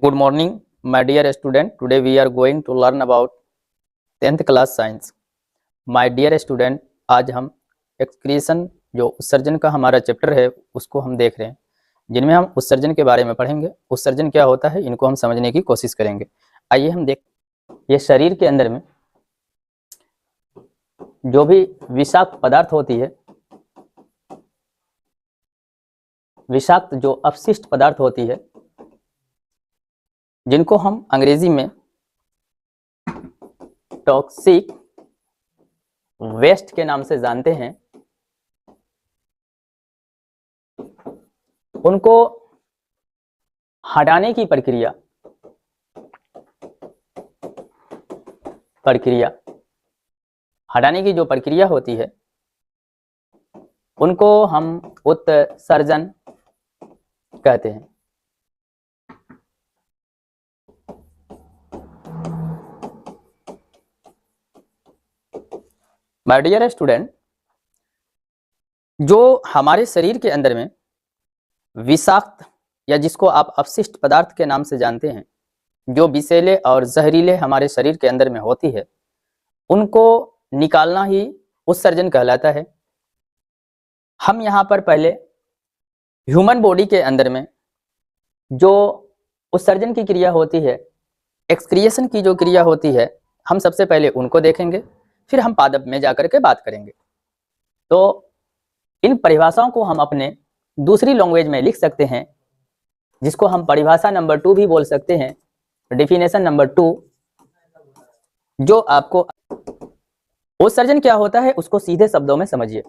Good morning, my dear student. Today we are going to learn about 10th class science. My dear student, आज हम excretion जो उत्सर्जन का हमारा chapter है उसको हम देख रहे हैं, जिनमें हम उत्सर्जन के बारे में पढ़ेंगे। उत्सर्जन क्या होता है इनको हम समझने की कोशिश करेंगे। आइए हम देख, ये शरीर के अंदर में जो भी विषाक्त पदार्थ होती है, विषाक्त जो अपशिष्ट पदार्थ होती है, जिनको हम अंग्रेजी में टॉक्सिक वेस्ट के नाम से जानते हैं, उनको हटाने की प्रक्रिया हटाने की जो प्रक्रिया होती है उनको हम उत्सर्जन कहते हैं। माय डियर स्टूडेंट, जो हमारे शरीर के अंदर में विषाक्त या जिसको आप अपशिष्ट पदार्थ के नाम से जानते हैं, जो विषैले और जहरीले हमारे शरीर के अंदर में होती है, उनको निकालना ही उत्सर्जन कहलाता है। हम यहाँ पर पहले ह्यूमन बॉडी के अंदर में जो उत्सर्जन की क्रिया होती है, एक्सक्रिएशन की जो क्रिया होती है, हम सबसे पहले उनको देखेंगे, फिर हम पादप में जाकर के बात करेंगे। तो इन परिभाषाओं को हम अपने दूसरी लैंग्वेज में लिख सकते हैं, जिसको हम परिभाषा नंबर 2 भी बोल सकते हैं, डेफिनेशन नंबर 2। जो आपको उत्सर्जन क्या होता है उसको सीधे शब्दों में समझिए।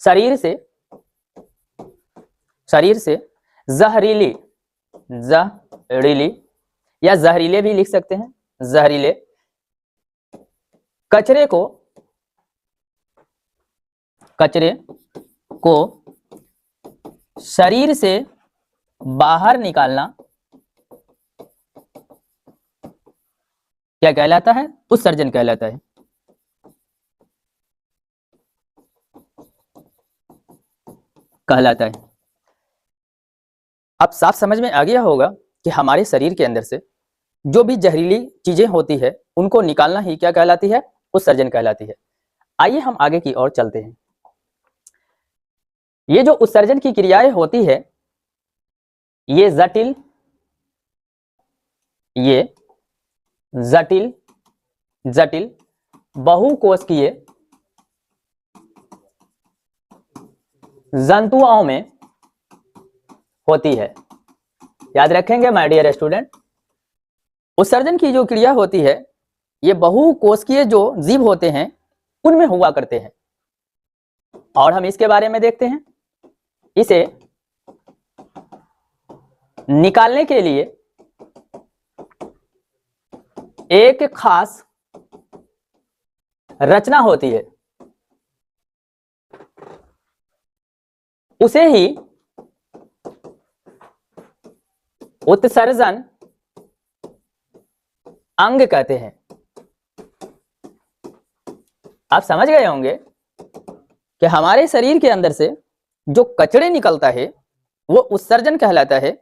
शरीर से जहरीली या जहरीले भी लिख सकते हैं, जहरीले कचरे को शरीर से बाहर निकालना क्या कहलाता है? उत्सर्जन कहलाता है। अब साफ समझ में आ गया होगा कि हमारे शरीर के अंदर से जो भी जहरीली चीजें होती है उनको निकालना ही क्या कहलाती है? उत्सर्जन कहलाती है। आइए हम आगे की ओर चलते हैं। ये जो उत्सर्जन की क्रियाएं होती है, ये जटिल बहुकोशिकीय जंतुओं में होती है। याद रखेंगे माय डियर स्टूडेंट, उत्सर्जन की जो क्रिया होती है ये बहुकोशिकीय जो जीव होते हैं उनमें हुआ करते हैं, और हम इसके बारे में देखते हैं। इसे निकालने के लिए एक खास रचना होती है, उसे ही उत्सर्जन अंग कहते हैं। आप समझ गए होंगे कि हमारे शरीर के अंदर से जो कचरे निकलता है वो उत्सर्जन कहलाता है।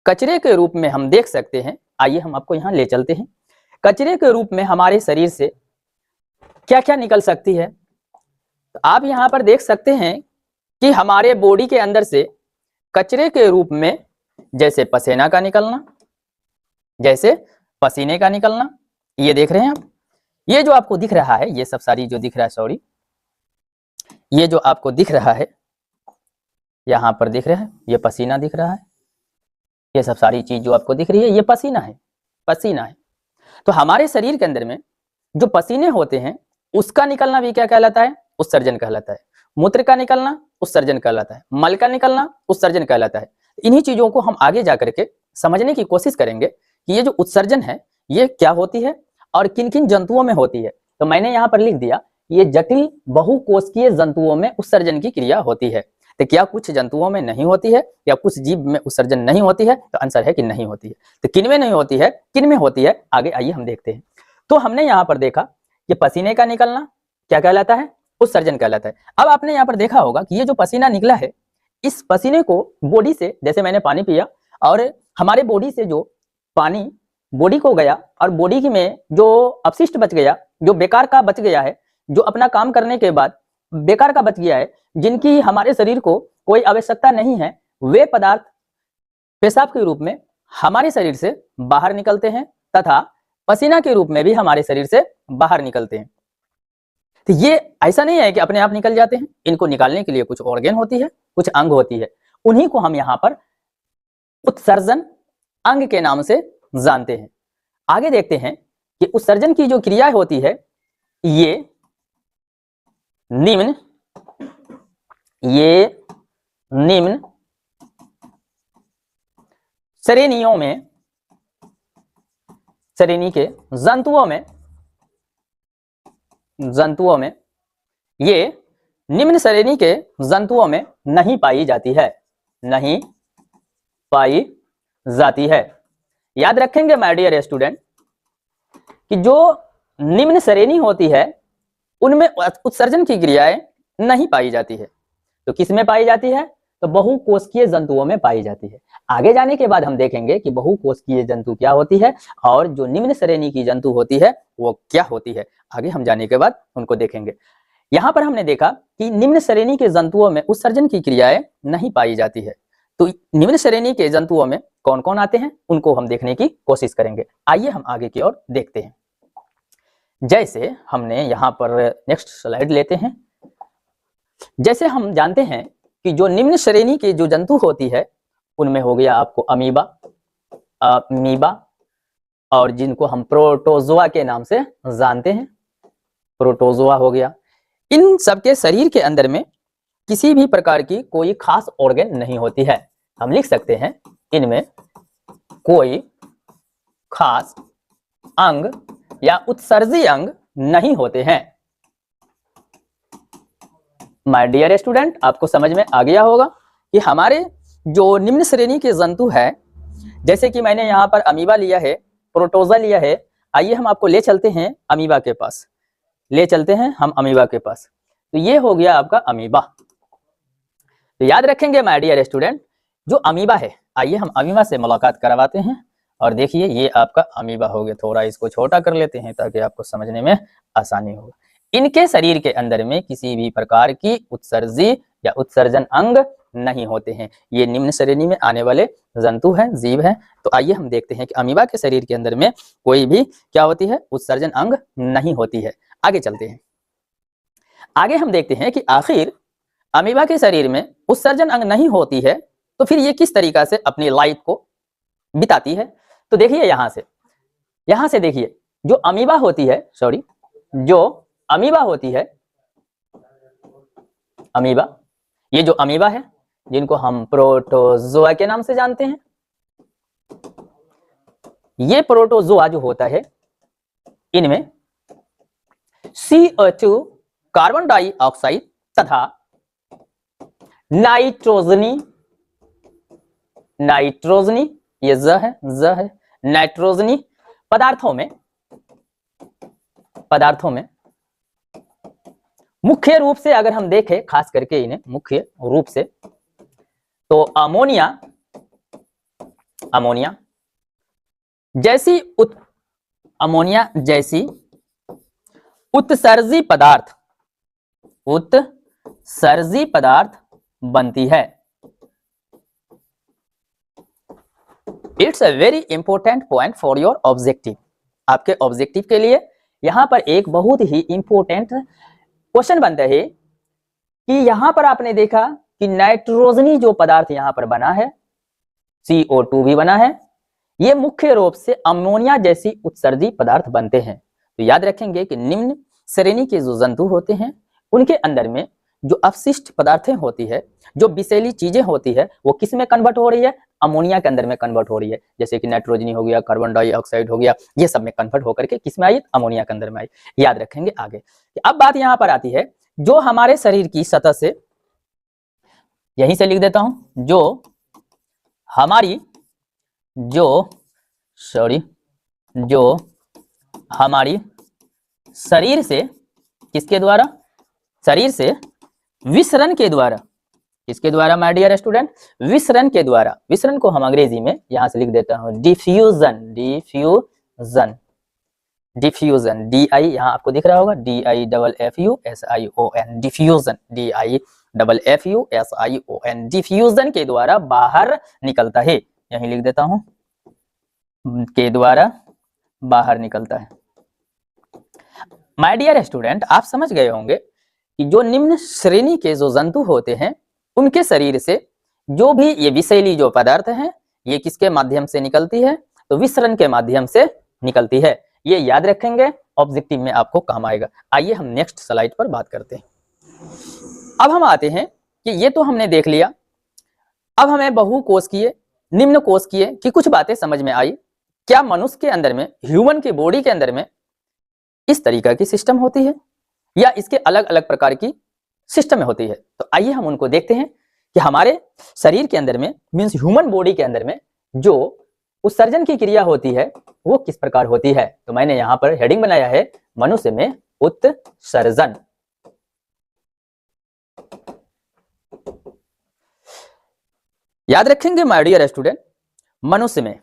कचरे के रूप में हम देख सकते हैं, आइए हम आपको यहां ले चलते हैं। कचरे के रूप में हमारे शरीर से क्या क्या निकल सकती है, तो आप यहां पर देख सकते हैं कि हमारे बॉडी के अंदर से कचरे के रूप में जैसे पसीने का निकलना, ये देख रहे हैं आप। ये जो आपको दिख रहा है, ये सब सारी जो दिख रहा है, सॉरी, ये जो आपको दिख रहा है यहां पर दिख रहा है, ये पसीना दिख रहा है। ये सब सारी चीज जो आपको दिख रही है ये पसीना है। तो हमारे शरीर के अंदर में जो पसीने होते हैं उसका निकलना भी क्या कहलाता है? उत्सर्जन कहलाता है। मूत्र का निकलना उत्सर्जन कहलाता है। मल का निकलना उत्सर्जन कहलाता है। इन्हीं चीजों को हम आगे जाकर के समझने की कोशिश करेंगे कि ये जो उत्सर्जन है ये क्या होती है और किन किन जंतुओं में होती है। तो मैंने यहाँ पर लिख दिया, ये जटिल बहुकोशिकीय जंतुओं में उत्सर्जन की क्रिया होती है। तो क्या कुछ जंतुओं में नहीं होती है या कुछ जीव में उत्सर्जन नहीं होती है? तो आंसर है कि नहीं होती है। तो किन में नहीं होती है, किन में होती है, आगे आइए हम देखते हैं। तो हमने यहाँ पर देखा कि पसीने का निकलना क्या कहलाता है? उत्सर्जन कहलाता है। अब आपने यहाँ पर देखा होगा कि ये जो पसीना निकला है, इस पसीने को बॉडी से, जैसे मैंने पानी पिया और हमारे बॉडी से जो पानी बॉडी को गया और बॉडी में जो अपशिष्ट बच गया, जो बेकार का बच गया है, जो अपना काम करने के बाद बेकार का बच गया है, जिनकी हमारे शरीर को कोई आवश्यकता नहीं है, वे पदार्थ पेशाब के रूप में हमारे शरीर से बाहर निकलते हैं तथा पसीना के रूप में भी हमारे शरीर से बाहर निकलते हैं। तो ये ऐसा नहीं है कि अपने आप निकल जाते हैं, इनको निकालने के लिए कुछ ऑर्गन होती है, कुछ अंग होती है, उन्हीं को हम यहाँ पर उत्सर्जन अंग के नाम से जानते हैं। आगे देखते हैं कि उत्सर्जन की जो क्रिया होती है ये निम्न श्रेणियों में, श्रेणी के जंतुओं में ये निम्न श्रेणी के जंतुओं में नहीं पाई जाती है। याद रखेंगे माय डियर स्टूडेंट कि जो निम्न श्रेणी होती है उनमें उत्सर्जन की क्रियाएं नहीं पाई जाती है। तो किस में पाई जाती है? तो बहुकोशिकीय जंतुओं में पाई जाती है। आगे जाने के बाद हम देखेंगे कि बहुकोशिकीय जंतु क्या होती है और जो निम्न श्रेणी की जंतु होती है वो क्या होती है। आगे हम जाने के बाद उनको देखेंगे। यहाँ पर हमने देखा कि निम्न श्रेणी के जंतुओं में उत्सर्जन की क्रियाएं नहीं पाई जाती है। तो निम्न श्रेणी के जंतुओं में कौन कौन आते हैं उनको हम देखने की कोशिश करेंगे। आइए हम आगे की ओर देखते हैं। जैसे हमने यहाँ पर नेक्स्ट स्लाइड लेते हैं। जैसे हम जानते हैं कि जो निम्न श्रेणी की जो जंतु होती है उनमें हो गया आपको अमीबा और जिनको हम प्रोटोजोआ के नाम से जानते हैं, प्रोटोजोआ हो गया। इन सबके शरीर के अंदर में किसी भी प्रकार की कोई खास ऑर्गन नहीं होती है। हम लिख सकते हैं इनमें कोई खास अंग या उत्सर्जी अंग नहीं होते हैं। माय डियर स्टूडेंट, आपको समझ में आ गया होगा कि हमारे जो निम्न श्रेणी के जंतु है, जैसे कि मैंने यहाँ पर अमीबा लिया है, प्रोटोजा लिया है। आइए हम आपको ले चलते हैं अमीबा के पास, ले चलते हैं हम अमीबा के पास। तो ये हो गया आपका अमीबा। तो याद रखेंगे माय डियर स्टूडेंट, जो अमीबा है, आइए हम अमीबा से मुलाकात करवाते हैं। और देखिए ये आपका अमीबा हो गया। थोड़ा इसको छोटा कर लेते हैं ताकि आपको समझने में आसानी हो। इनके शरीर के अंदर में किसी भी प्रकार की उत्सर्जी या उत्सर्जन अंग नहीं होते हैं। ये निम्न श्रेणी में आने वाले जंतु हैं, जीव हैं। तो आइए हम देखते हैं कि अमीबा के शरीर के अंदर में कोई भी क्या होती है, उत्सर्जन अंग नहीं होती है। आगे चलते हैं। आगे हम देखते हैं कि आखिर अमीबा के शरीर में उत्सर्जन अंग नहीं होती है तो फिर ये किस तरीका से अपनी लाइफ को बिताती है। तो देखिए यहां से देखिए, जो अमीबा होती है, जो अमीबा होती है, अमीबा, ये जो अमीबा है जिनको हम प्रोटोजोआ के नाम से जानते हैं, ये प्रोटोजोआ जो होता है इनमें CO2 कार्बन डाइऑक्साइड तथा नाइट्रोजनी, ये ज है नाइट्रोजनी पदार्थों में मुख्य रूप से अगर हम देखें, खास करके इन्हें मुख्य रूप से, तो अमोनिया जैसी उत्सर्जी पदार्थ बनती है। It's a very important point for your objective. आपके ऑब्जेक्टिव के लिए यहां पर एक बहुत ही इंपॉर्टेंट क्वेश्चन बनता है कि यहां पर आपने देखा कि नाइट्रोजनी जो पदार्थ यहां पर बना है, CO2 भी बना है, ये मुख्य रूप से अमोनिया जैसी उत्सर्जी पदार्थ बनते हैं। तो याद रखेंगे कि निम्न श्रेणी के जो जंतु होते हैं उनके अंदर में जो अपशिष्ट पदार्थें होती है, जो विषैली चीजें होती है, वो किस में कन्वर्ट हो रही है, अमोनिया के अंदर में कन्वर्ट हो रही है। जैसे कि नाइट्रोजनी हो गया, कार्बन डाइऑक्साइड हो गया, ये सब में कन्वर्ट होकर के किस में आई, अमोनिया के अंदर में आई। याद रखेंगे आगे। अब बात यहां पर आती है, जो हमारे शरीर की सतह से, यहीं से लिख देता हूं, जो हमारी शरीर से, किसके द्वारा, शरीर से विसरण के द्वारा किसके द्वारा माय डियर स्टूडेंट? विसरण के द्वारा। विसरण को हम अंग्रेजी में यहां से लिख देता हूं diffusion, diffusion, diffusion, D I यहाँ आपको दिख रहा होगा, DIFFUSION, डिफ्यूजन, DIFFUSION, डिफ्यूजन के द्वारा बाहर निकलता है। यहीं लिख देता हूं, के द्वारा बाहर निकलता है। माय डियर स्टूडेंट, आप समझ गए होंगे कि जो निम्न श्रेणी के जो जंतु होते हैं उनके शरीर से जो भी ये विषैली जो पदार्थ हैं ये किसके माध्यम से निकलती है? तो विसरण के माध्यम से निकलती है। ये याद रखेंगे, ऑब्जेक्टिव में आपको काम आएगा। आइए हम नेक्स्ट स्लाइड पर बात करते हैं। अब हम आते हैं कि ये तो हमने देख लिया, अब हमें बहुकोशिकीय, निम्न कोशिकीय की कुछ बातें समझ में आई। क्या मनुष्य के अंदर में, ह्यूमन की बॉडी के अंदर में इस तरीका की सिस्टम होती है या इसके अलग अलग प्रकार की सिस्टम में होती है? तो आइए हम उनको देखते हैं कि हमारे शरीर के अंदर में, मीन्स ह्यूमन बॉडी के अंदर में जो उत्सर्जन की क्रिया होती है वो किस प्रकार होती है। तो मैंने यहां पर हेडिंग बनाया है मनुष्य में उत्सर्जन। याद रखेंगे माय डियर स्टूडेंट, मनुष्य में